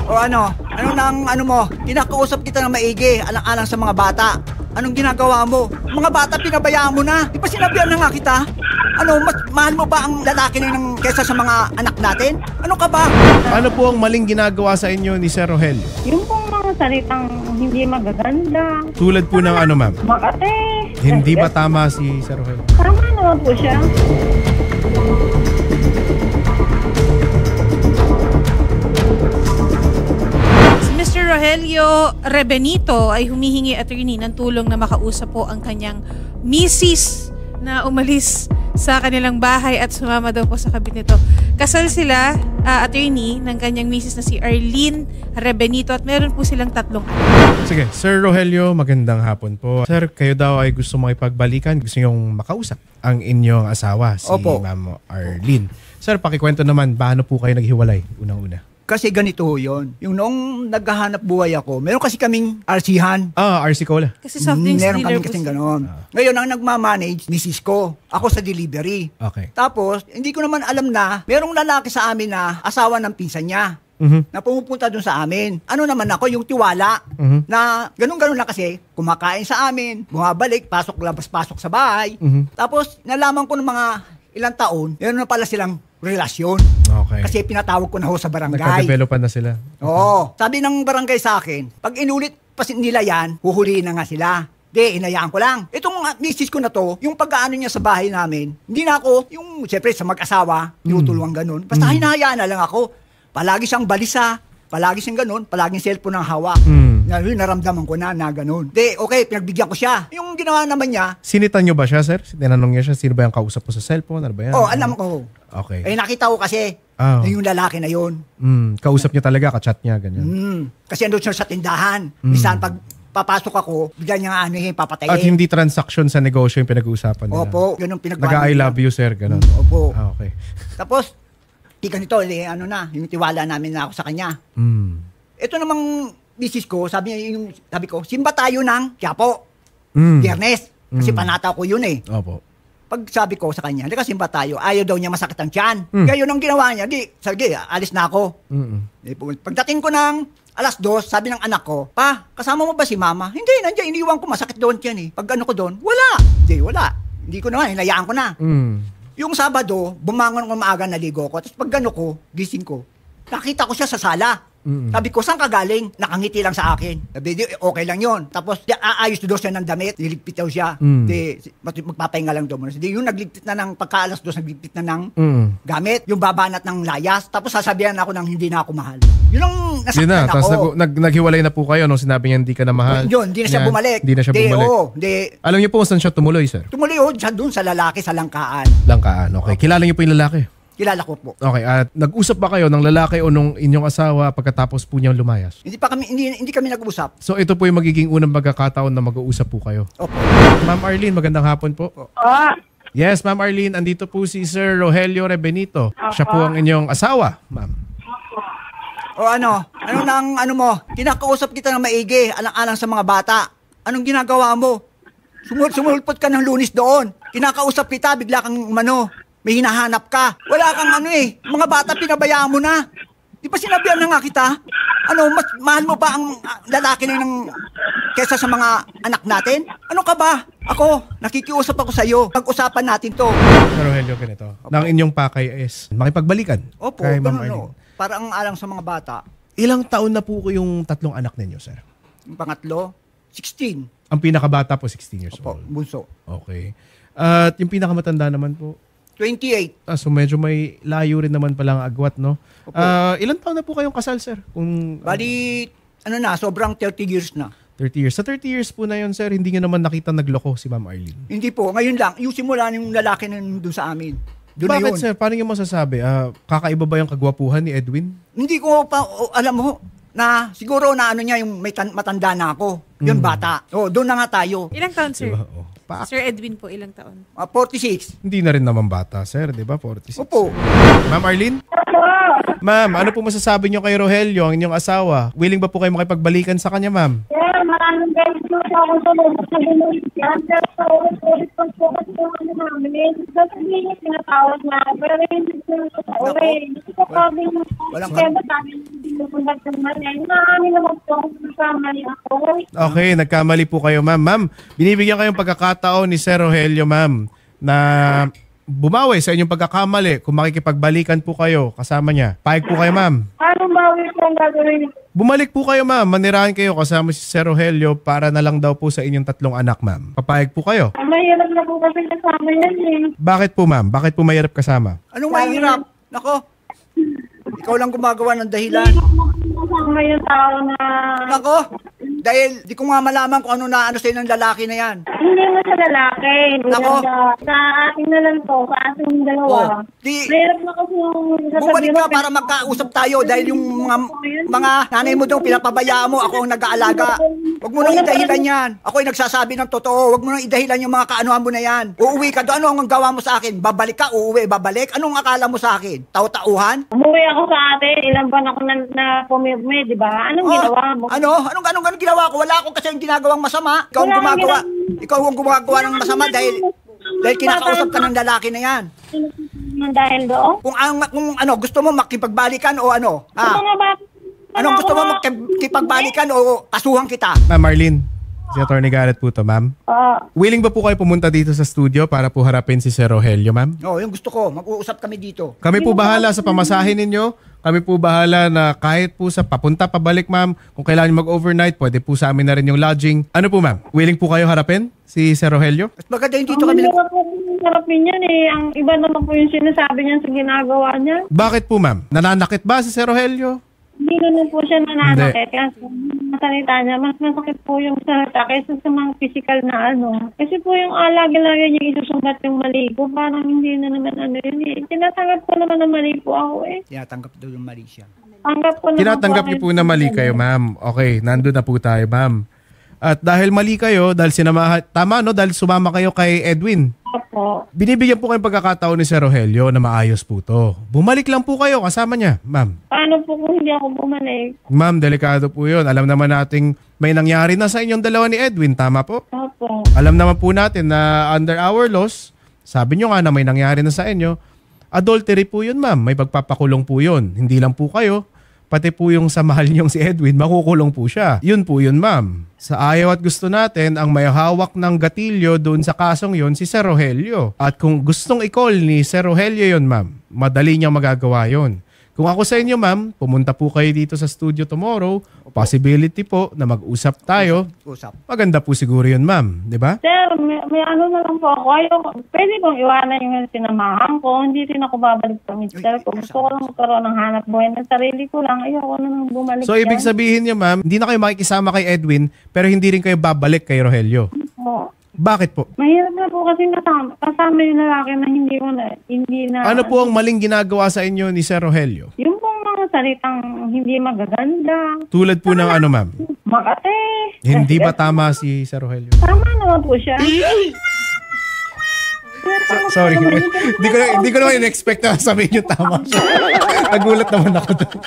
O ano? Ano nang ano mo? Kinakausap kita ng maigi, alang-alang sa mga bata. Anong ginagawa mo? Mga bata pinabayaan mo na. Di ba sinabihan na nga kita? Ano, mas mahal mo ba ang lalaki ng kesa sa mga anak natin? Ano ka ba? Ano po ang maling ginagawa sa inyo ni Sir Rogelio? Yung pong mga salitang hindi magaganda. Tulad po ng ano, ma'am? Makate. Hindi ba tama si Sir Rogelio? Tama naman po siya. Mr. Rogelio Rebenito ay humihingi attorney ng tulong na makausap po ang kanyang misis na umalis sa kanilang bahay at sumama daw po sa kabit nito. Kasal sila, attorney, ng kanyang misis na si Arlene Rebenito at meron po silang 3 anak. Sige, Sir Rogelio, magandang hapon po. Sir, kayo daw ay gusto makipagbalikan, gusto niyong makausap ang inyong asawa, si Opo. Ma'am Arlene. Sir, pakikwento naman, paano po kayo naghiwalay unang-una? Kasi ganito ho yun. Yung noong naghahanap buhay ako, meron kasi kaming RC-han. RC Cola. Kasi soft drinks Meron dealer kami po kasing siya. ganon. Ngayon, ang nagmamanage, misis ko. Ako sa delivery. Okay. Tapos, hindi ko naman alam na merong lalaki sa amin na asawa ng pinsan niya. Na pumupunta dun sa amin. Ano naman ako, yung tiwala. Na ganun-ganun lang kasi, kumakain sa amin, bumabalik, pasok, labas, pasok sa bahay. Tapos, nalaman ko ng mga ilang taon, meron na pala silang relasyon. Okay. Kasi pinatawag ko na ho sa barangay. Nagka-developan na sila. Oo. Sabi ng barangay sa akin, pag inulit pa nila yan, huhuliin na nga sila. Di, inayaan ko lang. Itong misis ko na to, yung pag-aano niya sa bahay namin, hindi na ako, yung siyempre sa mag-asawa, tinutulungan ganun. Basta hinahayaan na lang ako. Palagi siyang balisa, palagi siyang ganun, palaging cellphone ang hawak. Naramdaman ko na ganun. Di, okay, pinagbigyan ko siya. Yung ginawa naman niya, Sinitan niyo ba siya, sir? Tinanong niya siya, sino ba yung kausap po sa cellphone? Ano ba yan? alam ko. Okay. Eh, nakita ko kasi, yung lalaki na yun. Kausap niya talaga, kachat niya, ganyan. Kasi andun siya sa tindahan. Minsan, pag papasok ako, bigyan niya papatayin. At hindi transaction sa negosyo yung pinag-uusapan nila. Opo, ganun pinagbago. Nag-I love you, sir, ganun. Opo. Okay. Tapos, di ganito, yung tiwala namin na ako sa kanya. Ito namang misis ko, sabi ko, simba tayo ng Quiapo. Biyernes. Kasi panata ko yun eh. Opo. Pag sabi ko sa kanya, kasi simba tayo, ayaw daw niya masakit ang tiyan. Kaya yun ang ginawa niya, sige, alis na ako. Pagdating ko ng 2:00, sabi ng anak ko, pa, kasama mo ba si mama? Hindi, nandiyan, iniwan ko, masakit doon tiyan eh. Pag ano ko doon, wala. Wala. Hindi ko naman, hinayaan ko na. Yung Sabado, bumangon ko maaga, naligo ko. Tapos pag gano ko, gising ko, nakita ko siya sa sala. Sabi ko, saan ka galing? Nakangiti lang sa akin. Sabi, okay lang yon. Tapos, aayos daw siya ng damit. Niligpit daw siya. Magpapahinga lang daw muna. Yung nagligpit na ng pagka 2:00, nagligpit na ng gamit. Yung babanat ng layas. Tapos sasabihan ako ng hindi na ako mahal. Yun ang nasaktan ako. Tapos naghiwalay na po kayo nung sinabi niya hindi ka na mahal. Yun, hindi na siya bumalik. Hindi na siya bumalik. Alam niyo po saan siya tumuloy, sir? Tumuloy siya doon sa lalaki sa Langkaan. Langkaan, okay. Kilala niyo po yung lalaki? Kilala ko po. Okay, at nag-usap ba kayo ng lalaki o nung inyong asawa pagkatapos po niyang lumayas? Hindi kami nag-usap. So ito po yung magiging unang pagkakataon na mag-uusap po kayo. Opo. Ma'am Arlene, magandang hapon po. Yes, Ma'am Arlene, andito po si Sir Rogelio Rebenito. Siya po ang inyong asawa, ma'am. O ano nang ano mo? Kinakausap kita ng maigi, alang-alang sa mga bata. Anong ginagawa mo? Sumulpot ka ng Lunes doon. Kinakausap kita, bigla kang may hinahanap ka. Wala kang mga bata pinabayaan mo na. Di ba sinabihan na nga kita? Mas mahal mo ba ang lalaki ng kesa sa mga anak natin? Ano ka ba? Ako, nakikiusap ako sa iyo. Pag-usapan natin to. Sir Rogelio, ganito. Nang inyong pakay is makipagbalikan. Opo, kay Ma'am ganun. Para ang alang sa mga bata. Ilang taon na po yung 3 anak ninyo, sir? Yung pangatlo, 16. Ang pinakabata po, 16 years Opo, old. bunso. Okay. At yung pinakamatanda naman po? 28. So medyo may layo rin naman palang agwat, no? Ilan taon na po kayong kasal, sir? Bali, sobrang 30 years na. 30 years. Sa 30 years po na yun, sir, hindi nyo naman nakita nagloko si Ma'am Arlene? Hindi po. Ngayon lang, yung simula yung lalaki doon sa amin. Doon Bakit, na yun. sir? Paano nyo masasabi? Kakaiba ba yung kagwapuhan ni Edwin? Hindi ko pa, alam mo, na siguro na niya yung matanda na ako. Yun bata. Doon na nga tayo. Ilang taon, sir? Diba? Sir Edwin po, ilang taon? 46. Hindi na rin naman bata, sir, di ba? 46. Opo. Ma'am Arlene? Ma'am, ano po masasabi niyo kay Rogelio, ang inyong asawa? Willing ba po kayo makipagbalikan sa kanya, ma'am? Yeah, maraming guys po ako sa loob sa binulit yan. Pero sa ulit po kasi yung ano namin. Sasabihin niya tinatawag na ako. Pero hindi ko sa uwi. Hindi ko sabi mo. Kaya ba sabi hindi ko kung ba't naman yan. Naamin naman po ako nagkamali ako. Okay, nagkamali po kayo, ma'am. Ma'am, binibigyan kayong pagkakataon ni Sir Rogelio, ma'am, na bumawi sa inyong pagkakamali kung makikipagbalikan po kayo kasama niya. Payag po kayo, ma'am. Anong bawi po ang gagawin? Bumalik po kayo, ma'am. Manirahan kayo kasama si Sir Rogelio para na lang daw po sa inyong 3 anak, ma'am. Papayag po kayo. Mahirap na po kasi kasama yan eh. Bakit po, ma'am? Bakit po mahirap kasama? Anong mahirap? Nako, ikaw lang gumagawa ng dahilan. Kasama yung tao na... Nako, dahil di ko nga malaman kung ano na ano sa'yo ng lalaki na yan. Hindi mo sa lalaki. Nako. Sa atin na lang po. Sa ating dalawa. Mahirap na kasi yung... Bumalik ka para magkausap tayo dahil yung mga nanay mo daw pinapabayaan mo, ako ang nag-aalaga. Huwag mo nang idahilan yan. Ako'y nagsasabi ng totoo. Huwag mo nang idahilan yung mga kaanuhan mo na yan. Uuwi ka doon. Ano ang gawa mo sa akin? Babalik ka, uuwi, babalik. Anong akala mo sa akin? Tau-tauhan? Umuwi ako sa atin. Ilang buwan ako na pumipme, di ba? Anong ginawa mo? Ano? Anong ginawa ko? Wala akong kasi yung ginagawang masama. Ikaw ang Wala gumagawa. kang Ikaw ang gumagawa ng masama dahil kinakausap ka ng lalaki na yan. Dahil doon? Kung ano, gusto mo makipagbalikan o ano? Ha? Ano nga ba? Anong gusto mo makipagbalikan o kasuhan kita? Ma'am Marlene, si Atty. Garrett po to, ma'am. Willing ba po kayo pumunta dito sa studio para po harapin si Sir Rogelio, ma'am? Oo, yung gusto ko. Mag-uusap kami dito. Kami po bahala sa pamasahin ninyo. Kami po bahala na kahit po sa papunta, pabalik, ma'am. Kung kailangan mag-overnight, pwede po sa amin na rin yung lodging. Ano po, ma'am? Willing po kayo harapin si Sir Rogelio? Mas maganda yung dito Ang kami. hirap po harapin yan eh. Ang iba naman po yung sinasabi niya sa ginagawa niya. Bakit po, ma'am? Nananakit ba si Sir Rogelio? Hindi naman po siya nananakit. Kasi masalita niya, mas masakit po yung salita kaysa sa mga physical na ano. Kasi po yung lagi-lagi niya isusumbat yung mali ko. Parang hindi na naman ano yun eh. Tinatanggap ko naman na mali po ako eh. Tinatanggap daw yung mali siya. Tanggap ko naman Tinatanggap niyo po na mali kayo, ma'am. Okay, nandun na po tayo, ma'am. At dahil mali kayo, dahil tama no, dahil sumama kayo kay Edwin. Opo. Binibigyan po kayong pagkakataon ni Sir Rogelio na maayos po to. Bumalik lang po kayo kasama niya, ma'am. Paano po kung hindi ako bumalik? Ma'am, delikado po yun. Alam naman nating may nangyari na sa inyong dalawa ni Edwin, tama po? Opo. Alam naman po natin na under our laws, sabi nyo nga na may nangyari na sa inyo, adultery po yun, ma'am. May pagpapakulong po yun. Hindi lang po kayo, pati po yung sa mahal niyong si Edwin, makukulong po siya. Yun po yun, ma'am. Sa ayaw at gusto natin, ang may hawak ng gatilyo doon sa kasong yun, si Sir Rogelio. At kung gustong i-call ni Sir Rogelio yun, ma'am, madali niyang magagawa yun. Kung ako sa inyo, ma'am, pumunta po kayo dito sa studio tomorrow. Possibility po na mag-usap tayo. Usap. Maganda po siguro yun, ma'am. Di ba? Sir, may ano na lang po ako. Pwede kong iwanan yung sinamahan ko. Hindi rin ako babalik sa mister ko. Gusto ko lang magkaroon ng hanap buhay ng sarili ko lang. Ayoko na nang bumalik. So, ibig sabihin niyo, ma'am, hindi na kayo makikisama kay Edwin, pero hindi rin kayo babalik kay Rogelio. Oo. Bakit po? Mahirap na po kasi kasama yung lalaki na hindi na... Ano po ang maling ginagawa sa inyo ni Sir Rogelio? Yung pong mga salitang hindi magaganda. Tulad po ng ano, ma'am? Makate. Hindi ba tama si Sir Rogelio? Tama naman po siya. Sorry. Hindi ko naman in-expect na sabihin yung tama siya. Nagulat naman ako doon.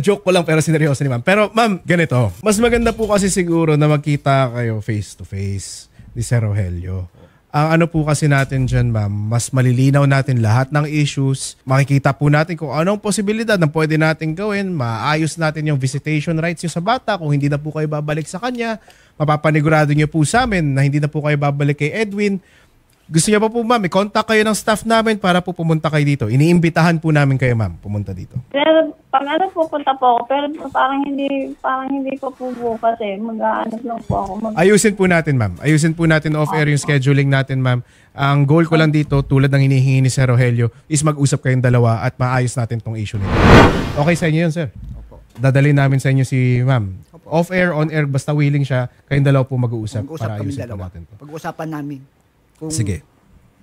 Joke ko lang pero sineryoso ni ma'am. Pero ma'am, ganito. Mas maganda po kasi siguro na magkita kayo face to face ni Sir Rogelio. Ang ano po kasi natin dyan, ma'am, mas malilinaw natin lahat ng issues. Makikita po natin kung anong posibilidad na pwede natin gawin. Maayos natin yung visitation rights nyo sa bata. Kung hindi na po kayo babalik sa kanya, mapapanigurado nyo po sa amin na hindi na po kayo babalik kay Edwin. Gusto niya pa po, ma'am, i-contact kayo ng staff namin para po pumunta kayo dito. Iniimbitahan po namin kayo, ma'am, pumunta dito. Pero pag ano pupunta po ako, pero parang hindi pa po bukas eh. Mag-aanap lang po ako. Ayusin po natin, ma'am. Ayusin po natin off-air yung scheduling natin, ma'am. Ang goal ko lang dito, tulad ng hinihingi ni Sir Rogelio, is mag-usap kayong dalawa at maayos natin tong issue nito. Okay sa inyo yun, sir? Dadalhin namin sa inyo si ma'am. Off-air, on-air, basta willing siya, kayong dalawa po mag-uusap para ayusin po natin to. Pag-usapan namin. Kung Sige.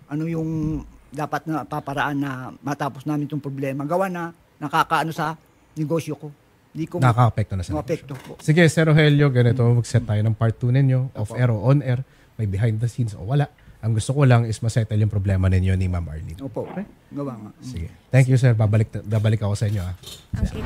ano yung dapat na paparaan na matapos namin itong problema. Gawa na nakakaano sa negosyo ko. Hindi ko Nakaka-apekto na sa apekto po. Sige, Sir Rogelio, ganito, mag-set tayo ng part 2 ninyo, off-air o on-air, may behind the scenes o wala. Ang gusto ko lang is masettle yung problema ninyo ni Ma'am Arlene. Opo. Gawa nga. Sige. Thank you, sir. Babalik ako sa inyo. Okay.